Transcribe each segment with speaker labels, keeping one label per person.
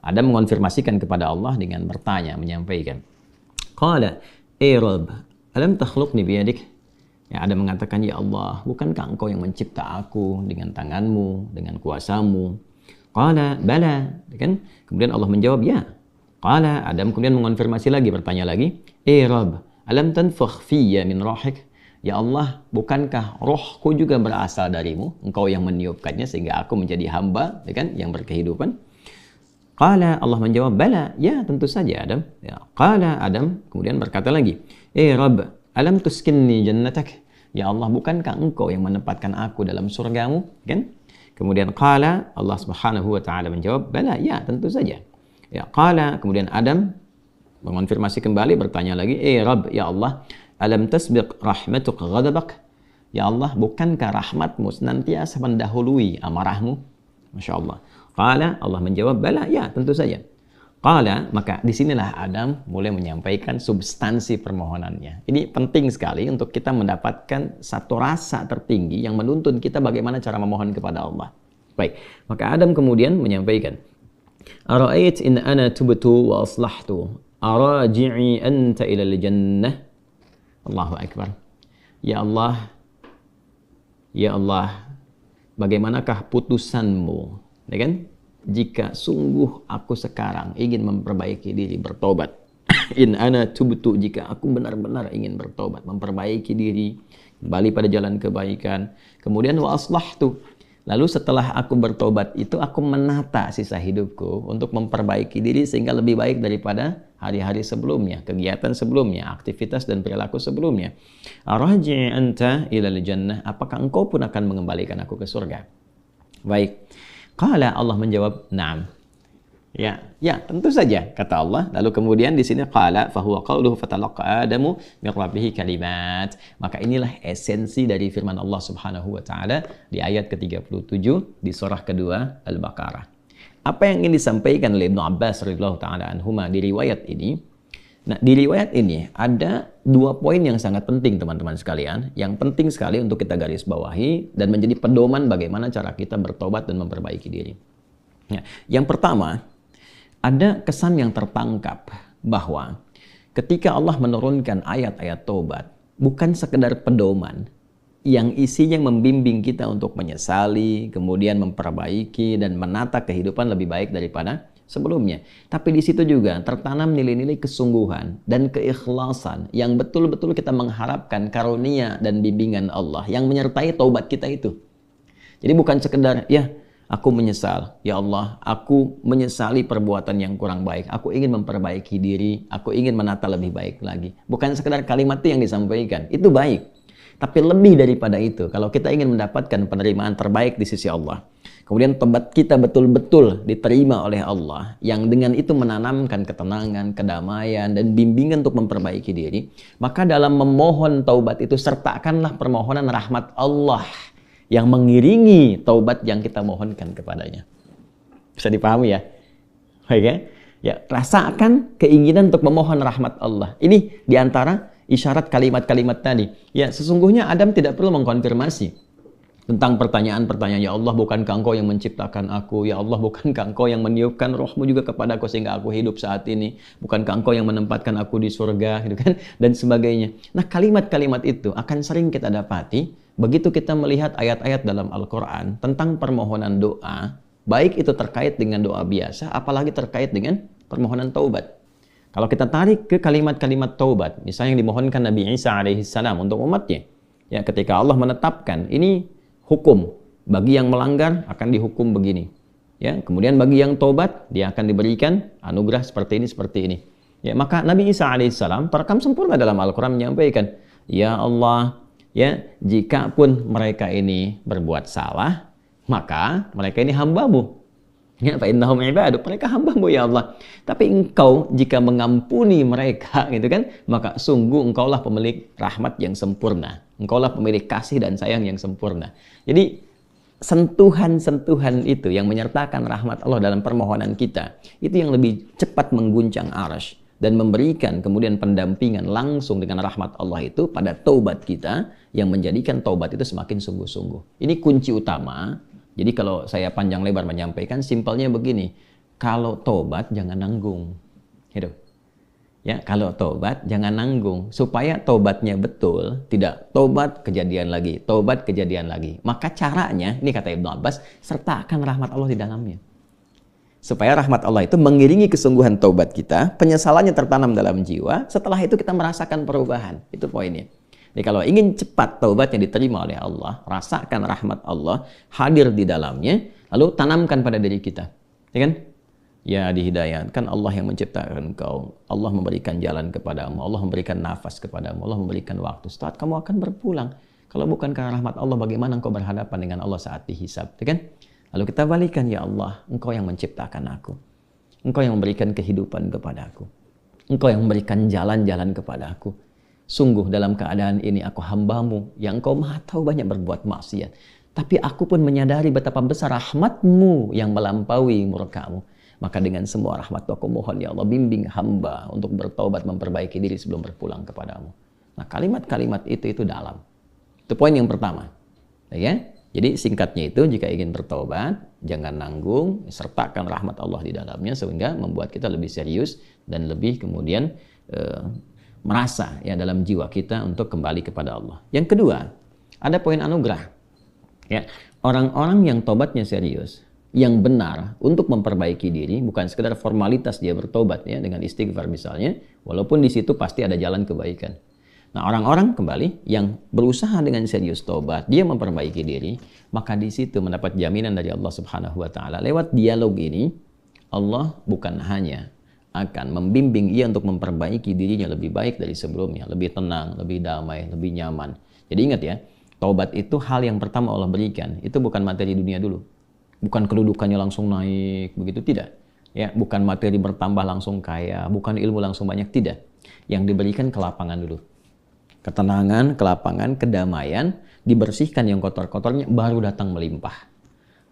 Speaker 1: Adam mengonfirmasikan kepada Allah dengan bertanya, menyampaikan. Qala, Rabb, alam takhluqni biyadik? Ya, Adam mengatakan, ya Allah, bukankah engkau yang mencipta aku dengan tanganmu, dengan kuasamu? Qala, bala. Kan? Kemudian Allah menjawab, ya. Qala, Adam kemudian mengonfirmasi lagi, bertanya lagi, Rabb, alam tanfukh fiyya min rohik? Ya Allah, bukankah rohku juga berasal darimu? Engkau yang meniupkannya sehingga aku menjadi hamba, kan, yang berkehidupan. Qala, Allah menjawab, bala, ya tentu saja Adam. Ya, qala, Adam kemudian berkata lagi, Rabb, alam tuskinni jannatak? Ya Allah, bukankah engkau yang menempatkan aku dalam surgamu? Kan? Kemudian qala, Allah Subhanahu wa taala menjawab, bala, ya tentu saja. Ya, qala, kemudian Adam mengonfirmasi kembali, bertanya lagi, Rabb, ya Allah, alam tasbiq rahmatuk ghadabak? Ya Allah, bukankah rahmatmu senantiasa mendahului amarahmu? Masya Allah. Qala, Allah menjawab, bala, ya tentu saja. Qala, maka disinilah Adam mulai menyampaikan substansi permohonannya. Ini penting sekali untuk kita mendapatkan satu rasa tertinggi yang menuntun kita bagaimana cara memohon kepada Allah. Baik, maka Adam kemudian menyampaikan, Ara'ait in ana tubtu wa aslahtu, araji'i anta ilal jannah. Allahu Akbar. Ya Allah, bagaimanakah putusanmu? Ya kan? Jika sungguh aku sekarang ingin memperbaiki diri, bertobat. In ana tubtu, jika aku benar-benar ingin bertobat, memperbaiki diri, kembali pada jalan kebaikan. Kemudian wa aslahtu. Lalu setelah aku bertobat itu, aku menata sisa hidupku untuk memperbaiki diri sehingga lebih baik daripada hari-hari sebelumnya, kegiatan sebelumnya, aktivitas dan perilaku sebelumnya. Araji'i anta ilal jannah, apakah engkau pun akan mengembalikan aku ke surga? Baik. Qala, Allah menjawab, na'am. Ya, tentu saja, kata Allah. Lalu kemudian di sini qala fahuwa qauluhu fatalaqa Adamu min rabbih kalimat. Maka inilah esensi dari firman Allah Subhanahu wa taala di ayat ke-37 di surah kedua Al-Baqarah. Apa yang ingin disampaikan oleh Ibnu Abbas radhiyallahu taala anhuma di riwayat ini? Nah, di riwayat ini ada dua poin yang sangat penting, teman-teman sekalian, yang penting sekali untuk kita garis bawahi dan menjadi pedoman bagaimana cara kita bertobat dan memperbaiki diri. Ya, yang pertama, ada kesan yang tertangkap bahwa ketika Allah menurunkan ayat-ayat taubat, bukan sekedar pedoman yang isinya membimbing kita untuk menyesali, kemudian memperbaiki dan menata kehidupan lebih baik daripada sebelumnya. Tapi di situ juga tertanam nilai-nilai kesungguhan dan keikhlasan yang betul-betul kita mengharapkan karunia dan bimbingan Allah yang menyertai taubat kita itu. Jadi bukan sekedar, ya aku menyesal, ya Allah, aku menyesali perbuatan yang kurang baik, aku ingin memperbaiki diri, aku ingin menata lebih baik lagi. Bukan sekedar kalimat itu yang disampaikan, itu baik. Tapi lebih daripada itu, kalau kita ingin mendapatkan penerimaan terbaik di sisi Allah, kemudian tobat kita betul-betul diterima oleh Allah, yang dengan itu menanamkan ketenangan, kedamaian, dan bimbingan untuk memperbaiki diri, maka dalam memohon taubat itu sertakanlah permohonan rahmat Allah yang mengiringi taubat yang kita mohonkan kepadanya. Bisa dipahami ya? Baik ya? Ya, rasakan keinginan untuk memohon rahmat Allah. Ini diantara isyarat kalimat-kalimat tadi. Ya, sesungguhnya Adam tidak perlu mengkonfirmasi tentang pertanyaan-pertanyaan, ya Allah, bukankah engkau yang menciptakan aku? Ya Allah, bukankah engkau yang meniupkan rohmu juga kepadaku sehingga aku hidup saat ini? Bukankah engkau yang menempatkan aku di surga? Gitu kan? Dan sebagainya. Nah, kalimat-kalimat itu akan sering kita dapati begitu kita melihat ayat-ayat dalam Al-Quran tentang permohonan doa, baik itu terkait dengan doa biasa, apalagi terkait dengan permohonan taubat. Kalau kita tarik ke kalimat-kalimat taubat, misalnya yang dimohonkan Nabi Isa alaihissalam untuk umatnya, ya ketika Allah menetapkan ini hukum, bagi yang melanggar akan dihukum begini, ya kemudian bagi yang taubat dia akan diberikan anugerah seperti ini, ya maka Nabi Isa alaihissalam terekam sempurna dalam Al-Quran menyampaikan, ya Allah, ya jika pun mereka ini berbuat salah, maka mereka ini hamba-Mu. Ya, fa innahum ibaduk, mereka hamba-Mu ya Allah. Tapi Engkau jika mengampuni mereka, gitu kan, maka sungguh Engkaulah pemilik rahmat yang sempurna. Engkaulah pemilik kasih dan sayang yang sempurna. Jadi sentuhan-sentuhan itu yang menyertakan rahmat Allah dalam permohonan kita, itu yang lebih cepat mengguncang arsy dan memberikan kemudian pendampingan langsung dengan rahmat Allah itu pada taubat kita yang menjadikan taubat itu semakin sungguh-sungguh. Ini kunci utama. Jadi kalau saya panjang lebar menyampaikan, simpelnya begini. Kalau tobat jangan nanggung. Gitu. Ya, kalau tobat jangan nanggung. Supaya tobatnya betul, tidak tobat kejadian lagi, tobat kejadian lagi. Maka caranya, ini kata Ibnu Abbas, sertakan rahmat Allah di dalamnya. Supaya rahmat Allah itu mengiringi kesungguhan taubat kita, penyesalannya tertanam dalam jiwa, setelah itu kita merasakan perubahan. Itu poinnya. Jadi kalau ingin cepat taubatnya diterima oleh Allah, rasakan rahmat Allah hadir di dalamnya, lalu tanamkan pada diri kita. Ya kan? Ya, dihidayatkan Allah yang menciptakan engkau. Allah memberikan jalan kepadamu, Allah memberikan nafas kepadamu, Allah memberikan waktu. Setelah kamu akan berpulang. Kalau bukan karena rahmat Allah, bagaimana engkau berhadapan dengan Allah saat dihisab? Ya kan? Lalu kita balikan, ya Allah, engkau yang menciptakan aku. Engkau yang memberikan kehidupan kepadaku. Engkau yang memberikan jalan-jalan kepadaku. Sungguh dalam keadaan ini aku hambamu yang engkau maha tahu banyak berbuat maksiat. Tapi aku pun menyadari betapa besar rahmatmu yang melampaui murkamu. Maka dengan semua rahmat aku mohon, ya Allah, bimbing hamba untuk bertobat, memperbaiki diri sebelum berpulang kepadamu. Nah, kalimat-kalimat itu dalam. Itu poin yang pertama. Ya? Jadi singkatnya itu, jika ingin bertobat, jangan nanggung, sertakan rahmat Allah di dalamnya sehingga membuat kita lebih serius dan lebih kemudian merasa ya dalam jiwa kita untuk kembali kepada Allah. Yang kedua, ada poin anugerah. Ya, orang-orang yang tobatnya serius, yang benar untuk memperbaiki diri, bukan sekedar formalitas dia bertobat ya dengan istighfar misalnya, walaupun di situ pasti ada jalan kebaikan. Nah, orang-orang kembali yang berusaha dengan serius tobat, dia memperbaiki diri, maka di situ mendapat jaminan dari Allah Subhanahu wa taala. Lewat dialog ini, Allah bukan hanya akan membimbing ia untuk memperbaiki dirinya lebih baik dari sebelumnya, lebih tenang, lebih damai, lebih nyaman. Jadi ingat ya, taubat itu hal yang pertama Allah berikan, itu bukan materi dunia dulu. Bukan kedudukannya langsung naik, begitu tidak. Ya, bukan materi bertambah langsung kaya, bukan ilmu langsung banyak, tidak. Yang diberikan kelapangan dulu. Ketenangan, kelapangan, kedamaian, dibersihkan yang kotor-kotornya, baru datang melimpah.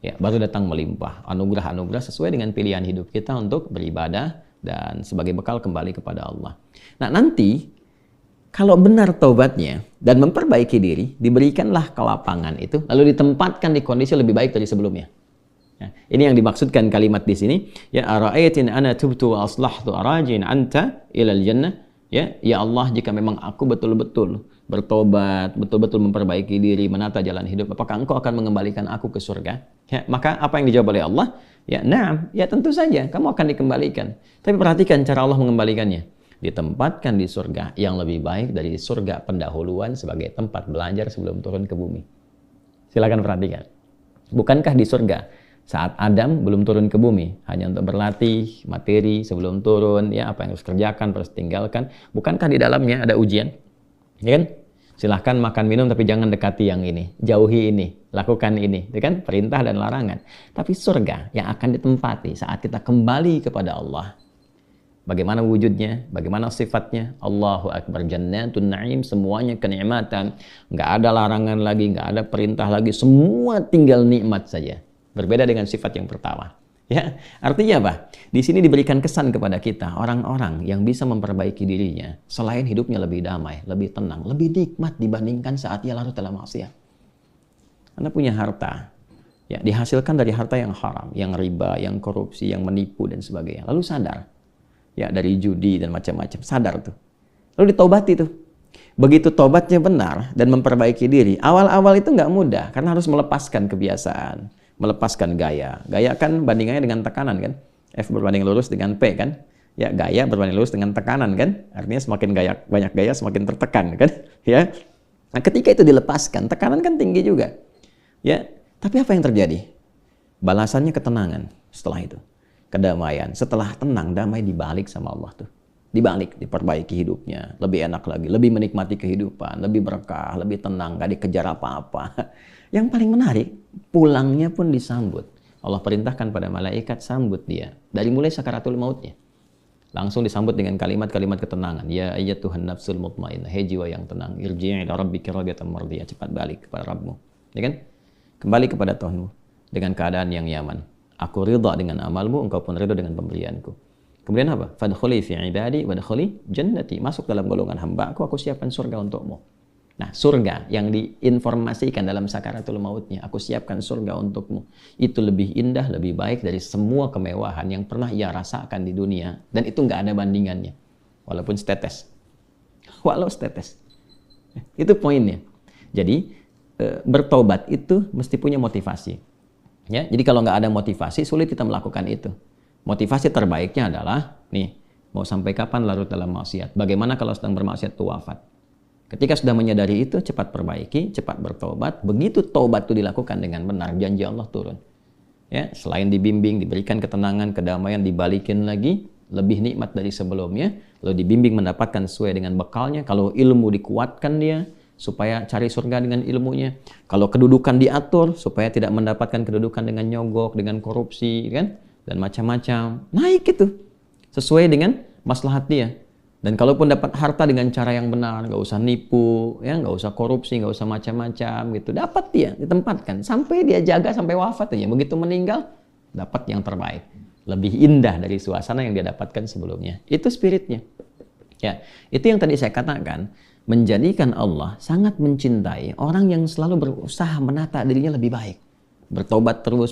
Speaker 1: Ya, baru datang melimpah. Anugerah-anugerah sesuai dengan pilihan hidup kita untuk beribadah dan sebagai bekal kembali kepada Allah. Nah, nanti kalau benar taubatnya dan memperbaiki diri, diberikanlah kelapangan itu, lalu ditempatkan di kondisi lebih baik dari sebelumnya. Nah, ini yang dimaksudkan kalimat di sini. Ya, ara'aitin ana tubtu wa aslahtu arajin anta ilal jannah. Ya Allah, jika memang aku betul-betul bertobat, betul-betul memperbaiki diri, menata jalan hidup, apakah engkau akan mengembalikan aku ke surga? Ya, maka apa yang dijawab oleh Allah? Ya, na'am, ya tentu saja, kamu akan dikembalikan. Tapi perhatikan cara Allah mengembalikannya. Ditempatkan di surga yang lebih baik dari surga pendahuluan sebagai tempat belajar sebelum turun ke bumi. Silakan perhatikan. Bukankah di surga saat Adam belum turun ke bumi, hanya untuk berlatih materi sebelum turun, ya apa yang harus kerjakan, harus tinggalkan. Bukankah di dalamnya ada ujian? Ya kan? Silahkan makan minum tapi jangan dekati yang ini, jauhi ini, lakukan ini, ya kan? Perintah dan larangan. Tapi surga yang akan ditempati saat kita kembali kepada Allah. Bagaimana wujudnya? Bagaimana sifatnya? Allahu Akbar, jannatun na'im, semuanya kenikmatan. Nggak ada larangan lagi, nggak ada perintah lagi, semua tinggal nikmat saja. Berbeda dengan sifat yang pertama. Ya, artinya apa? Di sini diberikan kesan kepada kita, orang-orang yang bisa memperbaiki dirinya, selain hidupnya lebih damai, lebih tenang, lebih nikmat dibandingkan saat ia larut dalam maksiat. Anda punya harta, ya dihasilkan dari harta yang haram, yang riba, yang korupsi, yang menipu dan sebagainya. Lalu sadar, ya dari judi dan macam-macam, sadar tuh. Lalu ditaubati tuh. Begitu tobatnya benar dan memperbaiki diri, awal-awal itu nggak mudah karena harus melepaskan kebiasaan. Melepaskan gaya. Gaya kan bandingannya dengan tekanan kan. F berbanding lurus dengan P kan. Ya, gaya berbanding lurus dengan tekanan kan. Artinya semakin gaya, banyak gaya semakin tertekan kan. Ya. Nah, ketika itu dilepaskan, tekanan kan tinggi juga. Ya, tapi apa yang terjadi? Balasannya ketenangan setelah itu. Kedamaian. Setelah tenang, damai dibalik sama Allah tuh. Dibalik, diperbaiki hidupnya. Lebih enak lagi, lebih menikmati kehidupan, lebih berkah, lebih tenang, gak dikejar apa-apa. Yang paling menarik, pulangnya pun disambut. Allah perintahkan pada malaikat, sambut dia. Dari mulai sakaratul mautnya. Langsung disambut dengan kalimat-kalimat ketenangan. Ya ayyatuhan nafsul mutmainnah, hei jiwa yang tenang. Irji'i ila rabbiki radiyatan mardiyah. Cepat balik kepada Rabbmu. Ya kan? Kembali kepada Tuhanmu. Dengan keadaan yang nyaman. Aku ridha dengan amalmu, engkau pun ridha dengan pemberianku. Kemudian apa? Fadkhuli fi ibadi wadkhuli jannati. Masuk dalam golongan hamba aku siapkan surga untukmu. Nah, surga yang diinformasikan dalam sakaratul mautnya, aku siapkan surga untukmu. Itu lebih indah, lebih baik dari semua kemewahan yang pernah ia rasakan di dunia. Dan itu nggak ada bandingannya. Walaupun setetes. Walau setetes. Itu poinnya. Jadi, bertobat itu mesti punya motivasi. Ya, jadi kalau nggak ada motivasi, sulit kita melakukan itu. Motivasi terbaiknya adalah, nih, mau sampai kapan larut dalam maksiat? Bagaimana kalau sedang bermaksiat itu wafat? Ketika sudah menyadari itu, cepat perbaiki, cepat bertobat. Begitu tobat itu dilakukan dengan benar, janji Allah turun. Ya, selain dibimbing, diberikan ketenangan, kedamaian, dibalikin lagi, lebih nikmat dari sebelumnya. Lalu dibimbing mendapatkan sesuai dengan bekalnya. Kalau ilmu dikuatkan dia, supaya cari surga dengan ilmunya. Kalau kedudukan diatur, supaya tidak mendapatkan kedudukan dengan nyogok, dengan korupsi, kan? Dan macam-macam. Naik itu. Sesuai dengan maslahat dia. Dan kalaupun dapat harta dengan cara yang benar, nggak usah nipu, ya, nggak usah korupsi, nggak usah macam-macam gitu. Dapat dia, ditempatkan. Sampai dia jaga sampai wafat aja. Begitu meninggal, dapat yang terbaik. Lebih indah dari suasana yang dia dapatkan sebelumnya. Itu spiritnya. Ya, itu yang tadi saya katakan. Menjadikan Allah sangat mencintai orang yang selalu berusaha menata dirinya lebih baik. Bertobat terus,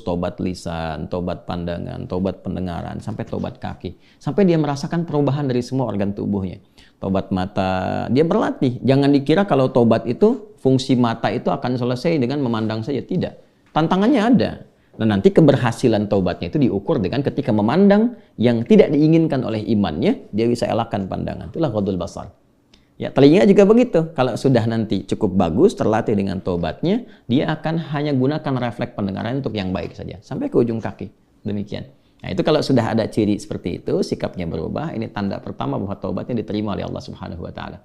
Speaker 1: tobat lisan, tobat pandangan, tobat pendengaran, sampai tobat kaki. Sampai dia merasakan perubahan dari semua organ tubuhnya. Tobat mata, dia berlatih. Jangan dikira kalau tobat itu, fungsi mata itu akan selesai dengan memandang saja. Tidak. Tantangannya ada. Dan nanti keberhasilan tobatnya itu diukur dengan ketika memandang yang tidak diinginkan oleh imannya, dia bisa elakkan pandangan. Itulah ghadul basar. Ya, telinga juga begitu. Kalau sudah nanti cukup bagus, terlatih dengan tobatnya, dia akan hanya gunakan refleks pendengaran untuk yang baik saja. Sampai ke ujung kaki. Demikian. Nah, itu kalau sudah ada ciri seperti itu, sikapnya berubah, ini tanda pertama bahwa tobatnya diterima oleh Allah Subhanahu wa Ta'ala.